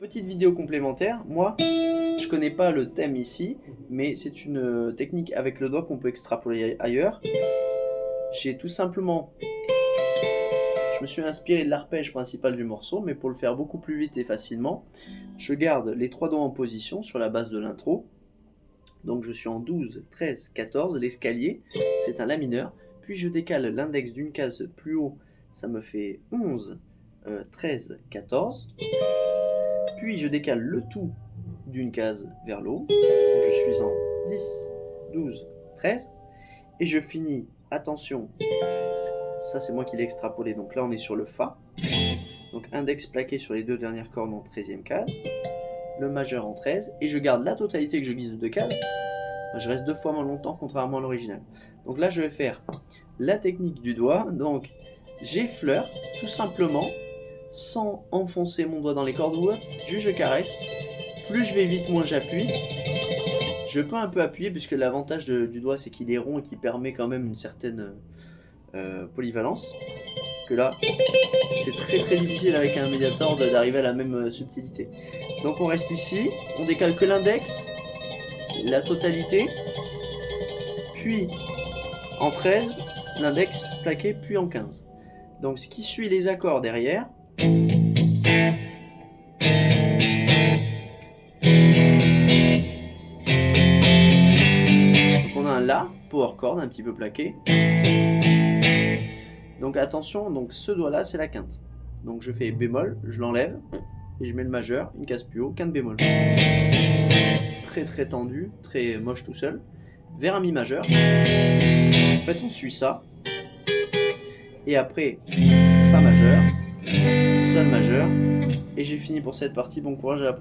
Petite vidéo complémentaire, moi je connais pas le thème ici, mais c'est une technique avec le doigt qu'on peut extrapoler ailleurs. J'ai tout simplement, je me suis inspiré de l'arpège principal du morceau, mais pour le faire beaucoup plus vite et facilement, je garde les trois doigts en position sur la base de l'intro. Donc je suis en 12, 13, 14, l'escalier, c'est un La mineur, puis je décale l'index d'une case plus haut, ça me fait 11, 13, 14. Puis je décale le tout d'une case vers le haut, donc je suis en 10, 12, 13, et je finis, attention, ça c'est moi qui l'ai extrapolé, donc là on est sur le Fa, donc index plaqué sur les deux dernières cordes en 13e case, le majeur en 13, et je garde la totalité que je glisse de deux cases, je reste deux fois moins longtemps contrairement à l'original. Donc là je vais faire la technique du doigt, donc j'effleure tout simplement, sans enfoncer mon doigt dans les cordes ou autre, juste je caresse. Plus je vais vite, moins j'appuie. Je peux un peu appuyer puisque l'avantage du doigt c'est qu'il est rond et qu'il permet quand même une certaine polyvalence. Que là, c'est très difficile avec un médiator d'arriver à la même subtilité. Donc on reste ici, on décale que l'index, la totalité, puis en 13, l'index plaqué, puis en 15. Donc ce qui suit les accords derrière, La, power chord un petit peu plaqué. Donc attention, donc ce doigt là c'est la quinte. Donc je fais bémol, je l'enlève et je mets le majeur, une case plus haut, quinte bémol. Très tendu, très moche tout seul. Vers un mi majeur. En fait on suit ça. Et après Fa majeur, Sol majeur. Et j'ai fini pour cette partie, bon courage à la prochaine.